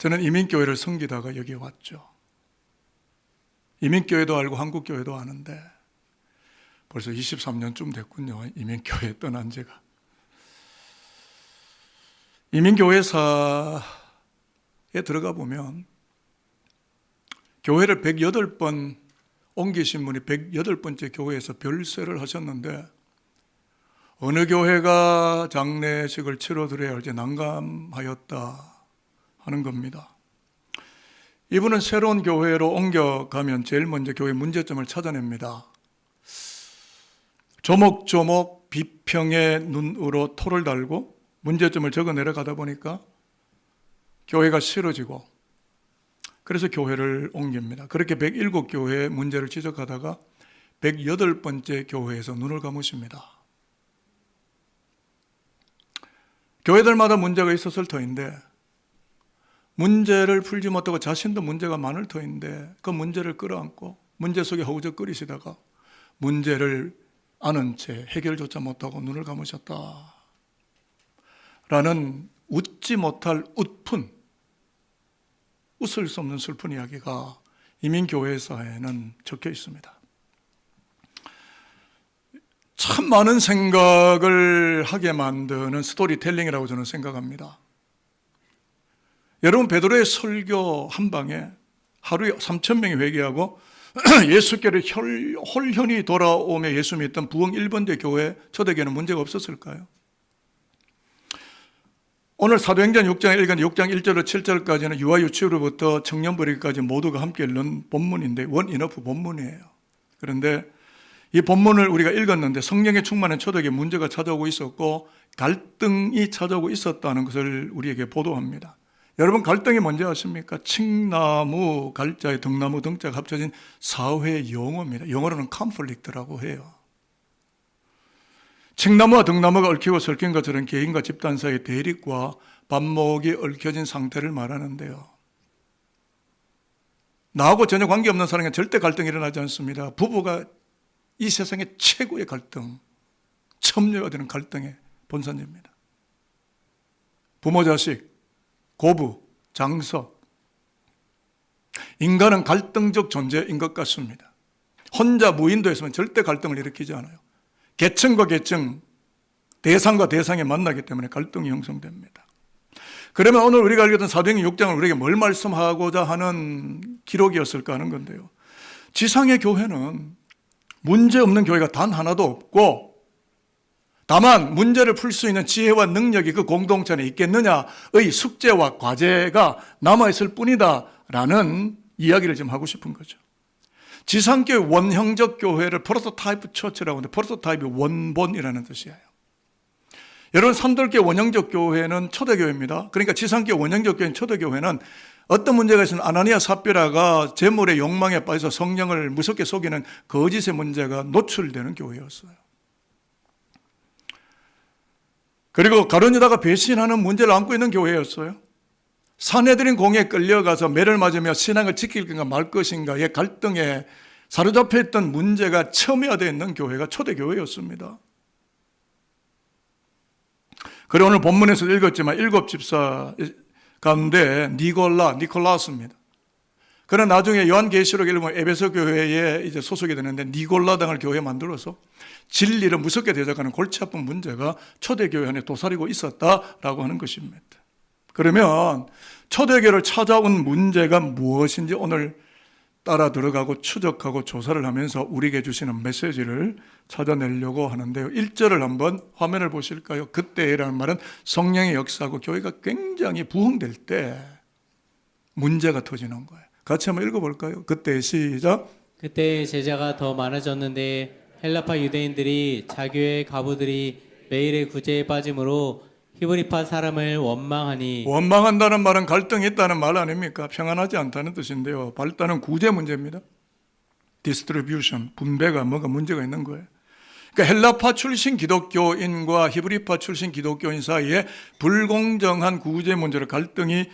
저는 이민교회를 섬기다가 여기 왔죠. 이민교회도 알고 한국교회도 아는데 벌써 23년쯤 됐군요. 이민교회 떠난 지가. 이민교회사에 들어가 보면 교회를 108번 옮기신 분이 108번째 교회에서 별세를 하셨는데 어느 교회가 장례식을 치러드려야 할지 난감하였다 하는 겁니다. 이분은 새로운 교회로 옮겨가면 제일 먼저 교회 문제점을 찾아냅니다. 조목조목 비평의 눈으로 토를 달고 문제점을 적어 내려가다 보니까 교회가 싫어지고 그래서 교회를 옮깁니다. 그렇게 107교회의 문제를 지적하다가 108번째 교회에서 눈을 감으십니다. 교회들마다 문제가 있었을 터인데 문제를 풀지 못하고 자신도 문제가 많을 터인데 그 문제를 끌어안고 문제 속에 허우적거리시다가 문제를 아는 채 해결조차 못하고 눈을 감으셨다 라는 웃지 못할 웃을 수 없는 슬픈 이야기가 이민교회사에는 적혀 있습니다. 참 많은 생각을 하게 만드는 스토리텔링이라고 저는 생각합니다. 여러분, 베드로의 설교 한 방에 하루에 3,000명이 회개하고 예수께를 홀현이 돌아오며 예수 믿던 부흥 1번대 교회 초대교회는 문제가 없었을까요? 오늘 사도행전 6장 1절로 7절까지는 유아 유치부로부터 청년부리까지 모두가 함께 읽는 본문인데 원인어프 본문이에요. 그런데 이 본문을 우리가 읽었는데 성령의 충만한 초대교회 문제가 찾아오고 있었고 갈등이 찾아오고 있었다는 것을 우리에게 보도합니다. 여러분, 갈등이 뭔지 아십니까? 칡나무 갈자에 등나무 등자가 합쳐진 사회 용어입니다. 영어로는 conflict라고 해요. 칡나무와 등나무가 얽히고 설킨 것처럼 개인과 집단 사이의 대립과 반목이 얽혀진 상태를 말하는데요. 나하고 전혀 관계없는 사람에게 절대 갈등이 일어나지 않습니다. 부부가 이 세상의 최고의 갈등, 첨예가 되는 갈등의 본산입니다. 부모 자식, 고부, 장서. 인간은 갈등적 존재인 것 같습니다. 혼자 무인도에서는 절대 갈등을 일으키지 않아요. 계층과 계층, 대상과 대상이 만나기 때문에 갈등이 형성됩니다. 그러면 오늘 우리가 읽었던 사도행전 6장은 우리에게 뭘 말씀하고자 하는 기록이었을까 하는 건데요. 지상의 교회는 문제 없는 교회가 단 하나도 없고 다만 문제를 풀 수 있는 지혜와 능력이 그 공동체 안에 있겠느냐의 숙제와 과제가 남아있을 뿐이다 라는 이야기를 지금 하고 싶은 거죠. 지상교회 원형적 교회를 프로토타입 처치라고 하는데 프로토타입이 원본이라는 뜻이에요. 여러분, 산돌교회 원형적 교회는 초대교회입니다. 그러니까 지상교회 원형적 교회는 초대교회는 어떤 문제가 있으면 아나니아 삽비라가 재물의 욕망에 빠져서 성령을 무섭게 속이는 거짓의 문제가 노출되는 교회였어요. 그리고 가룟 유다가 배신하는 문제를 안고 있는 교회였어요. 사내들인 공에 끌려가서 매를 맞으며 신앙을 지킬 건가 말 것인가의 갈등에 사로잡혀 있던 문제가 첨예화되어 있는 교회가 초대교회였습니다. 그리고 오늘 본문에서 읽었지만 7 집사 가운데 니콜라스입니다. 그러나 나중에 요한계시록 읽으면 에베소 교회에 이제 소속이 되는데 니골라당을 교회에 만들어서 진리를 무섭게 대적하는 골치 아픈 문제가 초대교회 안에 도사리고 있었다라고 하는 것입니다. 그러면 초대교회를 찾아온 문제가 무엇인지 오늘 따라 들어가고 추적하고 조사를 하면서 우리에게 주시는 메시지를 찾아내려고 하는데요. 1절을 한번 화면을 보실까요? 그때라는 말은 성령의 역사하고 교회가 굉장히 부흥될 때 문제가 터지는 거예요. 같이 한번 읽어볼까요? 그때 시작. 그때 제자가 더 많아졌는데 헬라파 유대인들이 자교의 가부들이 매일의 구제에 빠짐으로 히브리파 사람을 원망하니. 원망한다는 말은 갈등이 있다는 말 아닙니까? 평안하지 않다는 뜻인데요. 발단은 구제 문제입니다. 디스트리뷰션, 분배가 뭐가 문제가 있는 거예요. 그러니까 헬라파 출신 기독교인과 히브리파 출신 기독교인 사이에 불공정한 구제 문제로 갈등이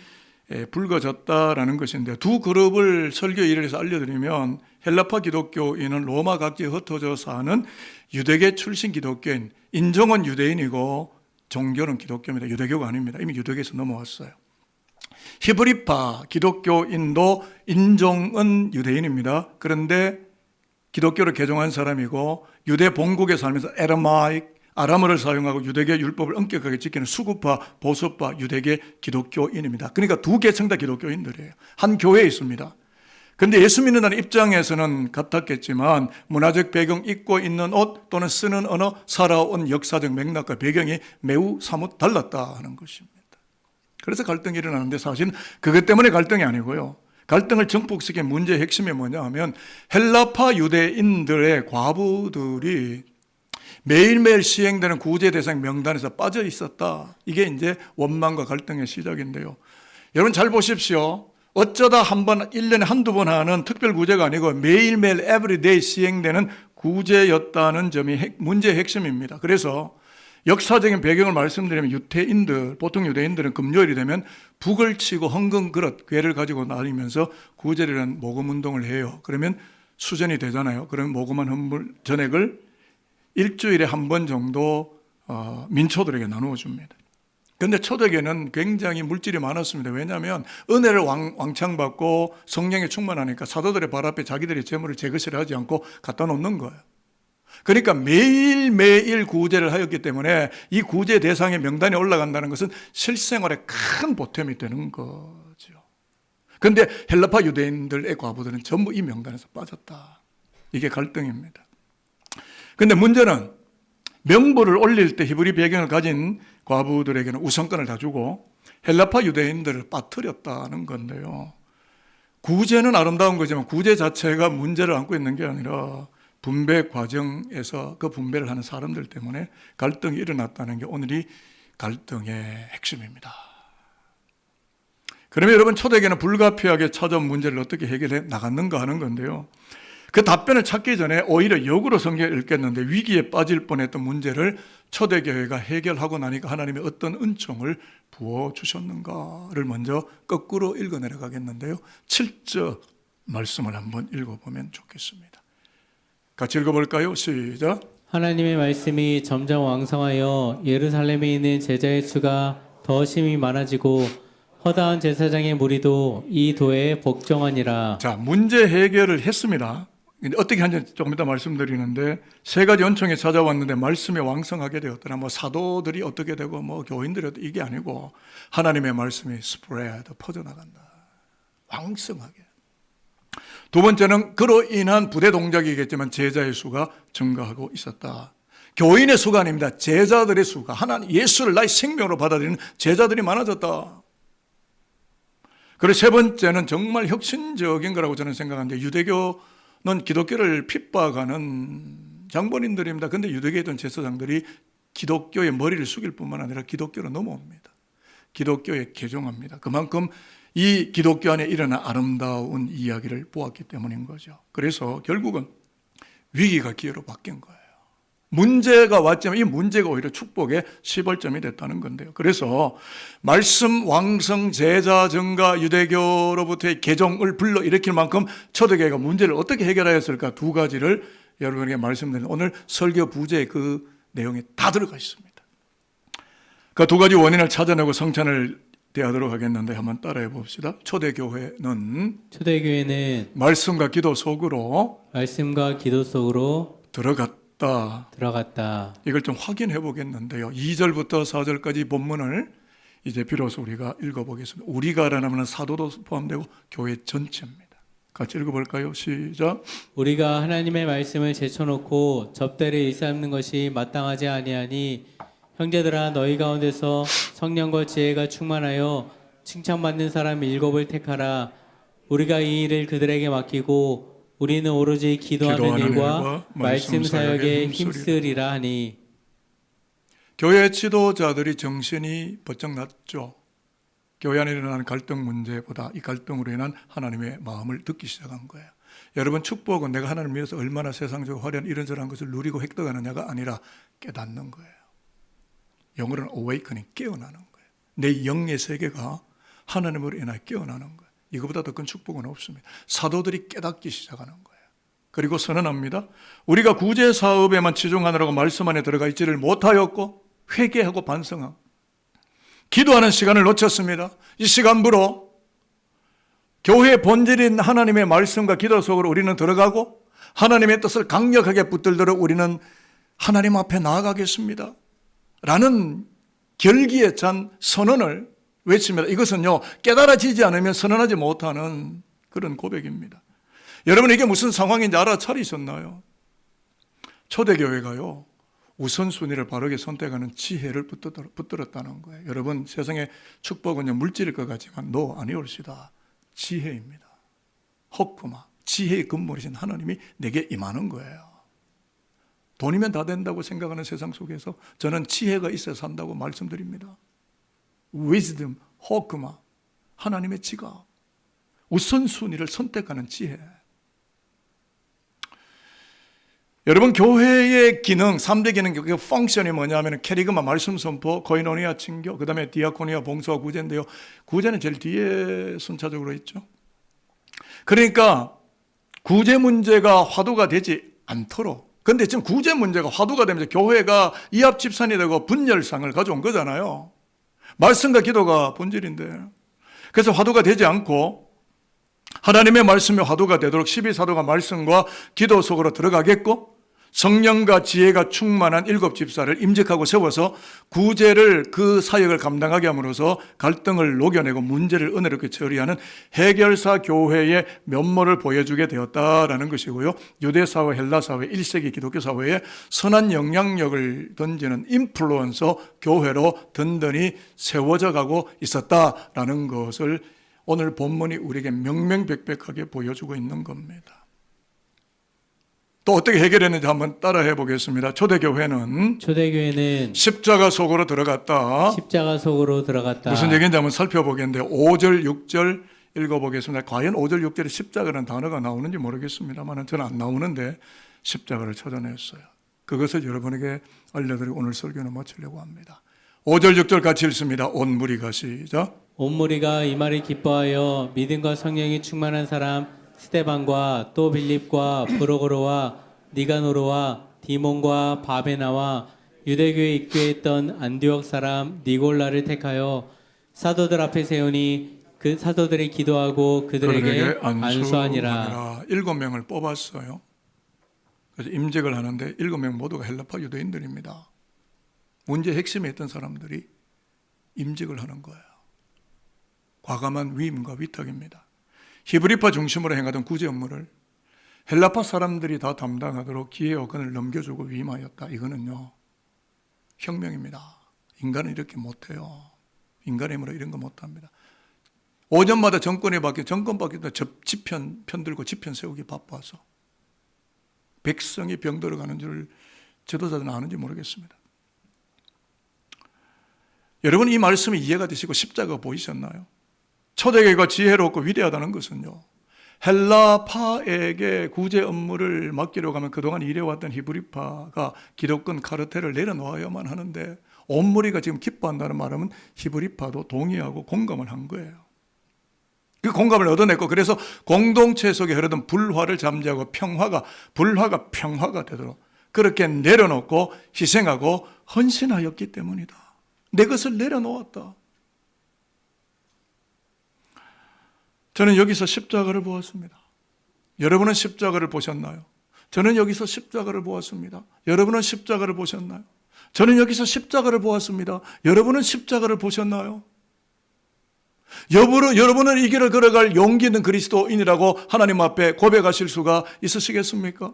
불거졌다라는 것인데 두 그룹을 설교 일에서 알려드리면 헬라파 기독교인은 로마 각지에 흩어져 사는 유대계 출신 기독교인, 인종은 유대인이고 종교는 기독교입니다. 유대교가 아닙니다. 이미 유대교에서 넘어왔어요. 히브리파 기독교인도 인종은 유대인입니다. 그런데 기독교를 개종한 사람이고 유대 본국에 살면서 에라마익, 아람어를 사용하고 유대계 율법을 엄격하게 지키는 수구파, 보수파, 유대계 기독교인입니다. 그러니까 두 계층 다 기독교인들이에요. 한 교회에 있습니다. 그런데 예수 믿는다는 입장에서는 같았겠지만 문화적 배경, 입고 있는 옷 또는 쓰는 언어, 살아온 역사적 맥락과 배경이 매우 사뭇 달랐다 하는 것입니다. 그래서 갈등이 일어나는데 사실 그것 때문에 갈등이 아니고요. 갈등을 증폭시킨 문제의 핵심이 뭐냐 하면 헬라파 유대인들의 과부들이 매일매일 시행되는 구제 대상 명단에서 빠져 있었다. 이게 이제 원망과 갈등의 시작인데요. 여러분 잘 보십시오. 어쩌다 한 번, 1년에 한두 번 하는 특별 구제가 아니고 매일매일 everyday 시행되는 구제였다는 점이 문제의 핵심입니다. 그래서 역사적인 배경을 말씀드리면 유태인들, 보통 유대인들은 금요일이 되면 북을 치고 헌금 그릇, 괴를 가지고 나뉘면서 구제라는 모금 운동을 해요. 그러면 수전이 되잖아요. 그러면 모금한 헌물, 전액을 일주일에 한 번 정도 민초들에게 나누어 줍니다. 그런데 초대교회는 굉장히 물질이 많았습니다. 왜냐하면 은혜를 왕창 받고 성령에 충만하니까 사도들의 발 앞에 자기들의 재물을 제거시를 하지 않고 갖다 놓는 거예요. 그러니까 매일매일 구제를 하였기 때문에 이 구제 대상의 명단에 올라간다는 것은 실생활에 큰 보탬이 되는 거죠. 그런데 헬라파 유대인들의 과부들은 전부 이 명단에서 빠졌다. 이게 갈등입니다. 그런데 문제는 명부를 올릴 때 히브리 배경을 가진 과부들에게는 우선권을 다 주고 헬라파 유대인들을 빠뜨렸다는 건데요. 구제는 아름다운 거지만 구제 자체가 문제를 안고 있는 게 아니라 분배 과정에서 그 분배를 하는 사람들 때문에 갈등이 일어났다는 게 오늘이 갈등의 핵심입니다. 그러면 여러분 초대교회는 불가피하게 찾아온 문제를 어떻게 해결해 나갔는가 하는 건데요. 그 답변을 찾기 전에 오히려 역으로 성경을 읽겠는데 위기에 빠질 뻔했던 문제를 초대교회가 해결하고 나니까 하나님이 어떤 은총을 부어주셨는가를 먼저 거꾸로 읽어내려가겠는데요. 7절 말씀을 한번 읽어보면 좋겠습니다. 같이 읽어볼까요? 시작. 하나님의 말씀이 점점 왕성하여 예루살렘에 있는 제자의 수가 더 심히 많아지고 허다한 제사장의 무리도 이 도에 복종하니라. 자, 문제 해결을 했습니다. 어떻게 하는지 조금 이따 말씀드리는데 세 가지 은총이 찾아왔는데 말씀이 왕성하게 되었더라. 뭐 사도들이 어떻게 되고 뭐 교인들이 어떻게 이게 아니고 하나님의 말씀이 스프레드 퍼져나간다. 왕성하게. 두 번째는 그로 인한 부대 동작이겠지만 제자의 수가 증가하고 있었다. 교인의 수가 아닙니다. 제자들의 수가 하나님 예수를 나의 생명으로 받아들이는 제자들이 많아졌다. 그리고 세 번째는 정말 혁신적인 거라고 저는 생각하는데 유대교는 기독교를 핍박하는 장본인들입니다. 그런데 유대교에 있던 제사장들이 기독교의 머리를 숙일 뿐만 아니라 기독교로 넘어옵니다. 기독교에 개종합니다. 그만큼 이 기독교 안에 일어난 아름다운 이야기를 보았기 때문인 거죠. 그래서 결국은 위기가 기회로 바뀐 거예요. 문제가 왔지만 이 문제가 오히려 축복의 시발점이 됐다는 건데요. 그래서 말씀 왕성 제자 증가 유대교로부터의 개종을 불러일으킬 만큼 초대교회가 문제를 어떻게 해결하였을까 두 가지를 여러분에게 말씀드리는 오늘 설교 부제의 그 내용에 다 들어가 있습니다. 그 두 가지 원인을 찾아내고 성찬을 대하도록 하겠는데 한번 따라해 봅시다. 초대교회는 말씀과 기도 속으로 들어갔다. 이걸 좀 확인해 보겠는데요. 2절부터 4절까지 본문을 이제 비로소 우리가 읽어보겠습니다. 우리가라는 말은 사도도 포함되고 교회 전체입니다. 같이 읽어볼까요? 시작. 우리가 하나님의 말씀을 제쳐놓고 접대를 일삼는 것이 마땅하지 아니하니 형제들아 너희 가운데서 성령과 지혜가 충만하여 칭찬받는 사람 7을 택하라. 우리가 이 일을 그들에게 맡기고 우리는 오로지 기도하는 일과 말씀 사역에 힘쓰리라 하니. 교회 지도자들이 정신이 번쩍 났죠. 교회 안에 일어나는 갈등 문제보다 이 갈등으로 인한 하나님의 마음을 듣기 시작한 거예요. 여러분 축복은 내가 하나님을 위해서 얼마나 세상적으로 화려한 이런저런 것을 누리고 획득하느냐가 아니라 깨닫는 거예요. 영어로는 awakening, 깨어나는 거예요. 내 영의 세계가 하나님으로 인하여 깨어나는 거예요. 이거보다 더 큰 축복은 없습니다. 사도들이 깨닫기 시작하는 거예요. 그리고 선언합니다. 우리가 구제 사업에만 치중하느라고 말씀 안에 들어가 있지를 못하였고 회개하고 반성하고 기도하는 시간을 놓쳤습니다. 이 시간부로 교회의 본질인 하나님의 말씀과 기도 속으로 우리는 들어가고 하나님의 뜻을 강력하게 붙들도록 우리는 하나님 앞에 나아가겠습니다. 라는 결기에 찬 선언을 외칩니다. 이것은요, 깨달아지지 않으면 선언하지 못하는 그런 고백입니다. 여러분, 이게 무슨 상황인지 알아차리셨나요? 초대교회가요, 우선순위를 바르게 선택하는 지혜를 붙들었다는 거예요. 여러분, 세상의 축복은요, 물질일 것 같지만 아니올시다. 지혜입니다. 호크마, 지혜의 근본이신 하나님이 내게 임하는 거예요. 돈이면 다 된다고 생각하는 세상 속에서 저는 지혜가 있어야 산다고 말씀드립니다. wisdom, 호크마, 하나님의 지각, 우선순위를 선택하는 지혜. 여러분, 교회의 기능, 3대 기능, 그 펑션이 뭐냐면 캐리그마, 말씀 선포, 코이노니아 친교, 그 다음에 디아코니아, 봉사와 구제인데요. 구제는 제일 뒤에 순차적으로 있죠. 그러니까 구제 문제가 화두가 되지 않도록, 근데 지금 구제 문제가 화두가 되면서 교회가 이합집산이 되고 분열상을 가져온 거잖아요. 말씀과 기도가 본질인데. 그래서 화두가 되지 않고 하나님의 말씀이 화두가 되도록 12사도가 말씀과 기도 속으로 들어가겠고 성령과 지혜가 충만한 7집사를 임직하고 세워서 구제를 그 사역을 감당하게 함으로써 갈등을 녹여내고 문제를 은혜롭게 처리하는 해결사 교회의 면모를 보여주게 되었다라는 것이고요. 유대사회, 헬라사회, 1세기 기독교 사회에 선한 영향력을 던지는 인플루언서 교회로 든든히 세워져 가고 있었다라는 것을 오늘 본문이 우리에게 명명백백하게 보여주고 있는 겁니다. 또 어떻게 해결했는지 한번 따라해 보겠습니다. 초대교회는 십자가 속으로 들어갔다. 십자가 속으로 들어갔다. 무슨 얘기인지 한번 살펴보겠는데 5절, 6절 읽어보겠습니다. 과연 5절, 6절에 십자가라는 단어가 나오는지 모르겠습니다만 저는 안 나오는데 십자가를 찾아냈어요. 그것을 여러분에게 알려드리고 오늘 설교는 마치려고 합니다. 5절, 6절 같이 읽습니다. 온 무리가 시작. 온 무리가 이 말을 기뻐하여 믿음과 성령이 충만한 사람 스데반과 또 빌립과 브로고로와 니가노르와 디몬과 바베나와 유대교에 입교했던 안디옥 사람 니골라를 택하여 사도들 앞에 세우니 그 사도들이 기도하고 그들에게 안수하니라. 7명을 뽑았어요. 그래서 임직을 하는데 7명 모두가 헬라파 유대인들입니다. 문제의 핵심에 있던 사람들이 임직을 하는 거예요. 과감한 위임과 위탁입니다. 히브리파 중심으로 행하던 구제 업무를 헬라파 사람들이 다 담당하도록 기회 여건을 넘겨주고 위임하였다. 이거는요, 혁명입니다. 인간은 이렇게 못해요. 인간의 힘으로 이런 거 못합니다. 5년마다 정권 바뀌다 지편 편들고 지편 세우기 바빠서 백성이 병들어가는 줄 지도자들은 아는지 모르겠습니다. 여러분, 이 말씀이 이해가 되시고 십자가 보이셨나요? 초대교회가 지혜롭고 위대하다는 것은요, 헬라파에게 구제 업무를 맡기려고 하면 그동안 일해왔던 히브리파가 기독권 카르텔을 내려놓아야만 하는데 온 무리가 지금 기뻐한다는 말은 히브리파도 동의하고 공감을 한 거예요. 그 공감을 얻어냈고 그래서 공동체 속에 흐르던 불화를 잠재우고 불화가 평화가 되도록 그렇게 내려놓고 희생하고 헌신하였기 때문이다. 내 것을 내려놓았다. 저는 여기서 십자가를 보았습니다. 여러분은 십자가를 보셨나요? 저는 여기서 십자가를 보았습니다. 여러분은 십자가를 보셨나요? 저는 여기서 십자가를 보았습니다. 여러분은 십자가를 보셨나요? 여러분은 이 길을 걸어갈 용기 있는 그리스도인이라고 하나님 앞에 고백하실 수가 있으시겠습니까?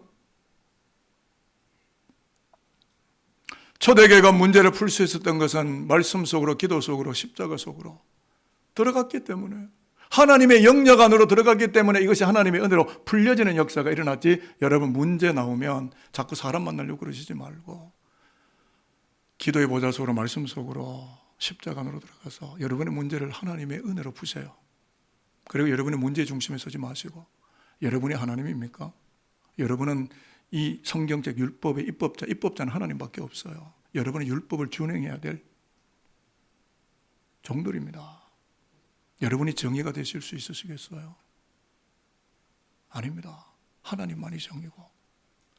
초대교회가 문제를 풀 수 있었던 것은 말씀 속으로, 기도 속으로, 십자가 속으로 들어갔기 때문에, 하나님의 영역 안으로 들어갔기 때문에 이것이 하나님의 은혜로 풀려지는 역사가 일어났지. 여러분, 문제 나오면 자꾸 사람 만나려고 그러시지 말고 기도의 보좌 속으로, 말씀 속으로, 십자가 안으로 들어가서 여러분의 문제를 하나님의 은혜로 푸세요. 그리고 여러분의 문제의 중심에 서지 마시고, 여러분이 하나님입니까? 여러분은 이 성경적 율법의 입법자는 하나님밖에 없어요. 여러분은 율법을 준행해야 될 종들입니다. 여러분이 정의가 되실 수 있으시겠어요? 아닙니다. 하나님만이 정의고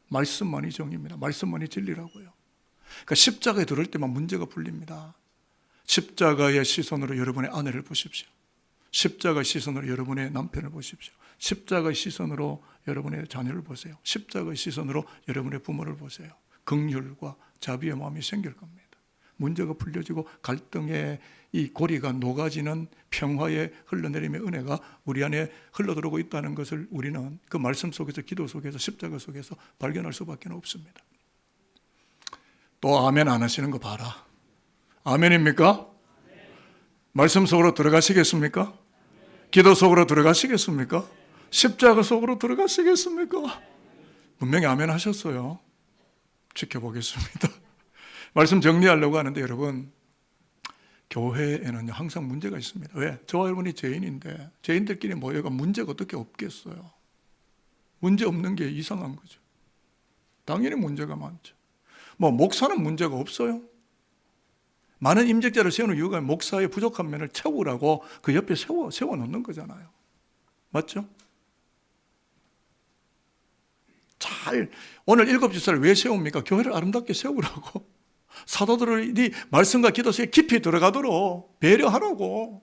말씀만이 정의입니다. 말씀만이 진리라고요. 그러니까 십자가에 들을 때만 문제가 풀립니다. 십자가의 시선으로 여러분의 아내를 보십시오. 십자가의 시선으로 여러분의 남편을 보십시오. 십자가의 시선으로 여러분의 자녀를 보세요. 십자가의 시선으로 여러분의 부모를 보세요. 긍휼과 자비의 마음이 생길 겁니다. 문제가 풀려지고 갈등의 이 고리가 녹아지는 평화의 흘러내림의 은혜가 우리 안에 흘러들어오고 있다는 것을 우리는 그 말씀 속에서, 기도 속에서, 십자가 속에서 발견할 수밖에 없습니다. 또 아멘 안 하시는 거 봐라. 아멘입니까? 말씀 속으로 들어가시겠습니까? 기도 속으로 들어가시겠습니까? 십자가 속으로 들어가시겠습니까? 분명히 아멘 하셨어요. 지켜보겠습니다. 말씀 정리하려고 하는데 여러분, 교회에는 항상 문제가 있습니다. 왜? 저와 여러분이 죄인인데 죄인들끼리 모여가 문제가 어떻게 없겠어요? 문제 없는 게 이상한 거죠. 당연히 문제가 많죠. 뭐 목사는 문제가 없어요. 많은 임직자를 세우는 이유가 목사의 부족한 면을 채우라고 그 옆에 세워놓는 거잖아요. 맞죠? 오늘 7지사를 왜 세웁니까? 교회를 아름답게 세우라고. 사도들이 말씀과 기도 속에 깊이 들어가도록 배려하라고.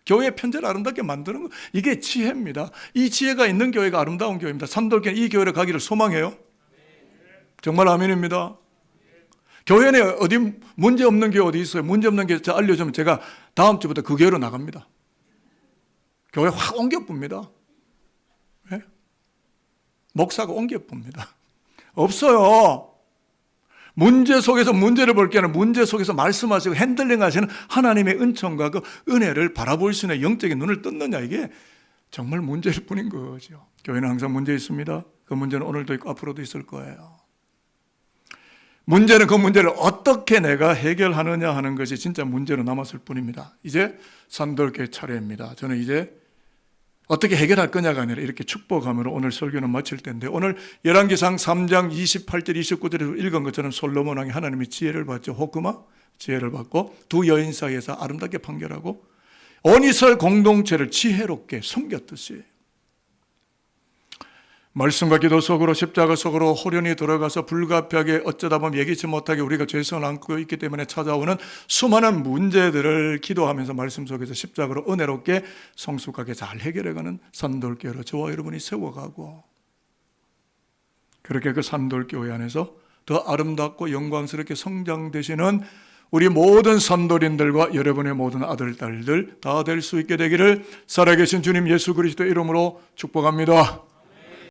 교회의 편제를 아름답게 만드는 거, 이게 지혜입니다. 이 지혜가 있는 교회가 아름다운 교회입니다. 산돌교회는 이 교회로 가기를 소망해요. 정말 아멘입니다. 교회는 어디 문제 없는 교회 어디 있어요? 문제 없는 교회 알려주면 제가 다음 주부터 그 교회로 나갑니다. 교회 확 옮겨봅니다. 네? 목사가 옮겨봅니다. 없어요. 문제 속에서 문제를 볼 게 아니라 문제 속에서 말씀하시고 핸들링 하시는 하나님의 은총과 그 은혜를 바라볼 수 있는 영적인 눈을 떴느냐, 이게 정말 문제일 뿐인 거죠. 교회는 항상 문제 있습니다. 그 문제는 오늘도 있고 앞으로도 있을 거예요. 문제는 그 문제를 어떻게 내가 해결하느냐 하는 것이 진짜 문제로 남았을 뿐입니다. 이제 산돌교회 차례입니다. 저는 이제 어떻게 해결할 거냐가 아니라 이렇게 축복함으로 오늘 설교는 마칠 텐데, 오늘 열왕기상 3장 28절 29절에서 읽은 것처럼 솔로몬 왕이 하나님의 지혜를 받죠. 호크마 지혜를 받고 두 여인 사이에서 아름답게 판결하고 온 이스라엘 공동체를 지혜롭게 섬겼듯이 말씀과 기도 속으로 십자가 속으로 호련히 들어가서 불가피하게 어쩌다 보면 예기치 못하게 우리가 죄성을 안고 있기 때문에 찾아오는 수많은 문제들을 기도하면서 말씀 속에서 십자가로 은혜롭게 성숙하게 잘 해결해가는 산돌교회로 저와 여러분이 세워가고, 그렇게 그 산돌교회 안에서 더 아름답고 영광스럽게 성장되시는 우리 모든 산돌인들과 여러분의 모든 아들, 딸들 다 될 수 있게 되기를 살아계신 주님 예수 그리스도 이름으로 축복합니다.